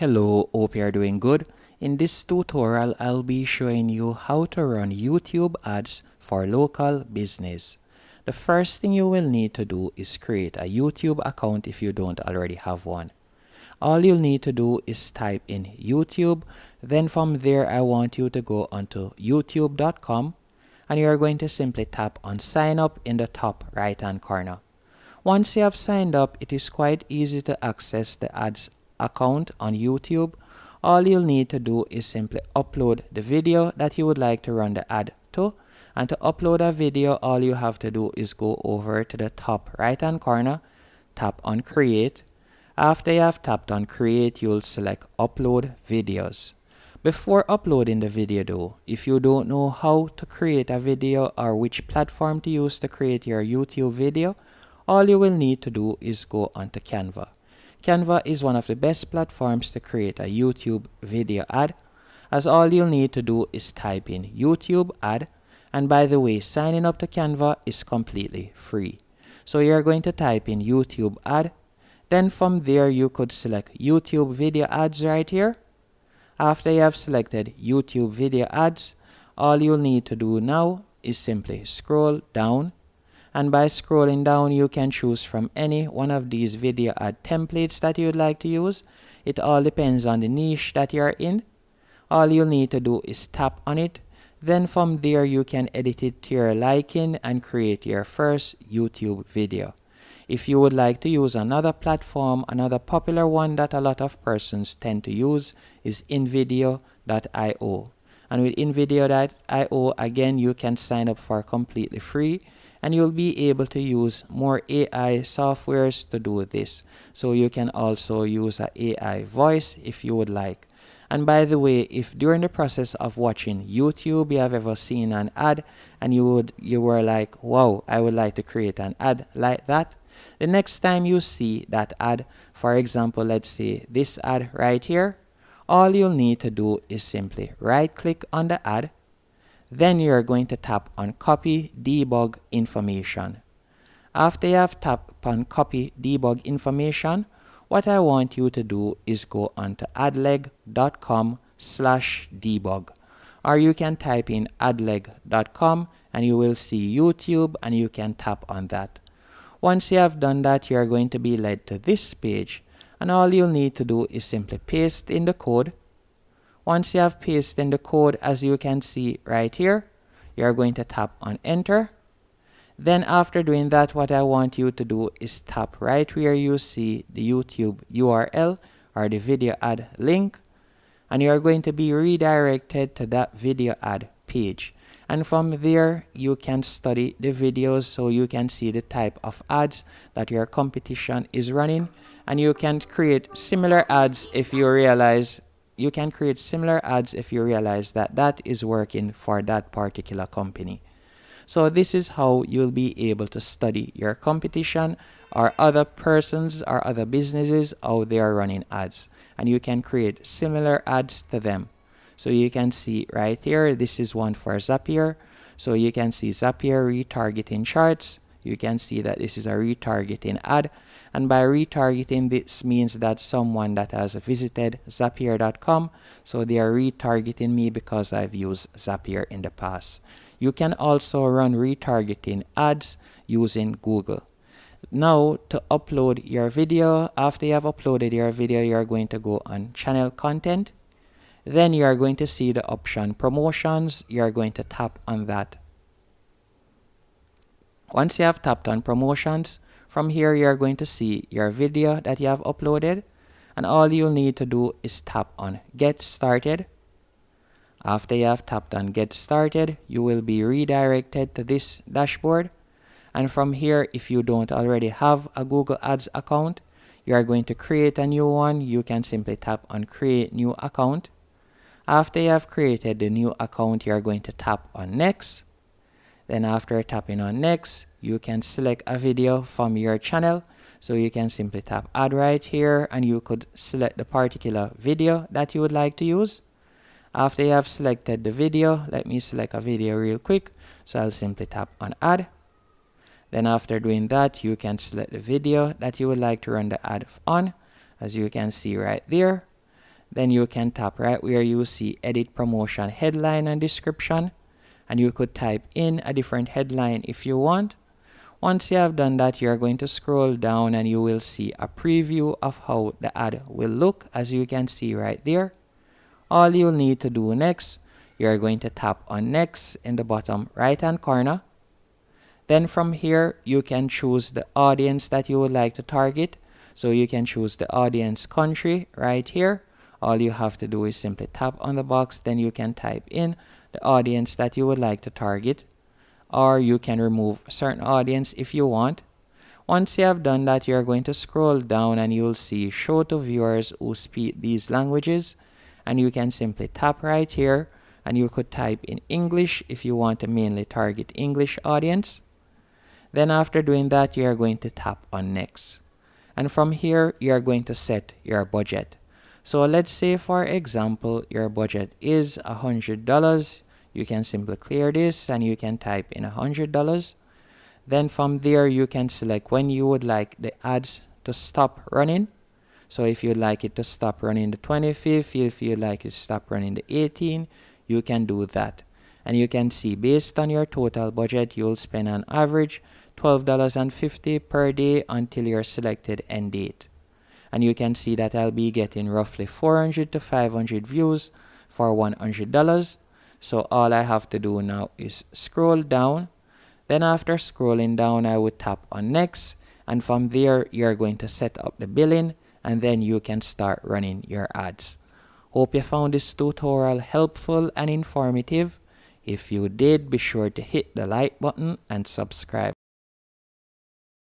Hello, hope you're doing good. In this tutorial, I'll be showing you how to run YouTube ads for local business. The first thing you will need to do is create a YouTube account if you don't already have one. All you'll need to do is type in YouTube, then from there I want you to go onto youtube.com and you're going to simply tap on sign up in the top right hand corner. Once you have signed up, it is quite easy to access the ads account on YouTube. All you'll need to do is simply upload the video that you would like to run the ad to. And to upload a video, all you have to do is go over to the top right hand corner, tap on create. After you have tapped on create, you'll select upload videos. Before uploading the video though, if you don't know how to create a video or which platform to use to create your YouTube video, all you will need to do is go onto Canva. Canva is one of the best platforms to create a YouTube video ad, as all you'll need to do is type in YouTube ad, and by the way, signing up to Canva is completely free. So you're going to type in YouTube ad, then from there you could select YouTube video ads right here. After you have selected YouTube video ads, all you'll need to do now is simply scroll down, and by scrolling down you can choose from any one of these video ad templates that you'd like to use. It all depends on the niche that you're in. All you'll need to do is tap on it, then from there you can edit it to your liking and create your first YouTube video. If you would like to use another platform, another popular one that a lot of persons tend to use is InVideo.io. And with InVideo.io, again, you can sign up for completely free and you'll be able to use more AI softwares to do this. So you can also use an AI voice if you would like. And by the way, if during the process of watching YouTube you have ever seen an ad and you were like, wow, I would like to create an ad like that, the next time you see that ad, for example, let's say this ad right here, all you'll need to do is simply right click on the ad. Then you're going to tap on copy debug information. After you have tapped on copy debug information, what I want you to do is go onto adleg.com/debug, or you can type in adleg.com and you will see YouTube and you can tap on that. Once you have done that, you're going to be led to this page, and all you'll need to do is simply paste in the code. Once you have pasted in the code, as you can see right here, you're going to tap on enter. Then after doing that, what I want you to do is tap right where you see the YouTube URL or the video ad link, and you're going to be redirected to that video ad page. And from there, you can study the videos so you can see the type of ads that your competition is running, and you can create similar ads if you realize that that is working for that particular company. So this is how you'll be able to study your competition or other persons or other businesses, how they are running ads, and you can create similar ads to them. So you can see right here, this is one for Zapier. So you can see Zapier retargeting charts. You can see that this is a retargeting ad. And by retargeting, this means that someone that has visited Zapier.com, so they are retargeting me because I've used Zapier in the past. You can also run retargeting ads using Google. Now to upload your video, after you have uploaded your video, you're going to go on channel content. Then you are going to see the option promotions. You are going to tap on that. Once you have tapped on promotions, from here you are going to see your video that you have uploaded, and all you'll need to do is tap on get started. After you have tapped on get started, you will be redirected to this dashboard, and from here, if you don't already have a Google Ads account, you are going to create a new one. You can simply tap on create new account. After you have created the new account, you are going to tap on next. Then after tapping on next, you can select a video from your channel. So you can simply tap add right here and you could select the particular video that you would like to use. After you have selected the video, let me select a video real quick. So I'll simply tap on add. Then after doing that, you can select the video that you would like to run the ad on, as you can see right there. then you can tap right where you see edit promotion headline and description, and you could type in a different headline if you want. Once you have done that, you're going to scroll down and you will see a preview of how the ad will look, as you can see right there. All you'll need to do next, you're going to tap on next in the bottom right hand corner. Then from here, you can choose the audience that you would like to target. So you can choose the audience country right here. All you have to do is simply tap on the box, then you can type in the audience that you would like to target, or you can remove certain audience if you want. Once you have done that, you're going to scroll down and you'll see show to viewers who speak these languages, and you can simply tap right here and you could type in English if you want to mainly target English audience. Then after doing that, you're going to tap on next, and from here you're going to set your budget. So let's say, for example, your budget is $100. You can simply clear this and you can type in $100. Then from there you can select when you would like the ads to stop running. So if you'd like it to stop running the 25th, if you'd like it to stop running the 18th, you can do that. And you can see based on your total budget, you'll spend on average $12.50 per day until your selected end date. And you can see that I'll be getting roughly 400 to 500 views for $100. So all I have to do now is scroll down. Then after scrolling down, I would tap on next, and from there you're going to set up the billing, and then you can start running your ads. Hope you found this tutorial helpful and informative. If you did, be sure to hit the like button and subscribe.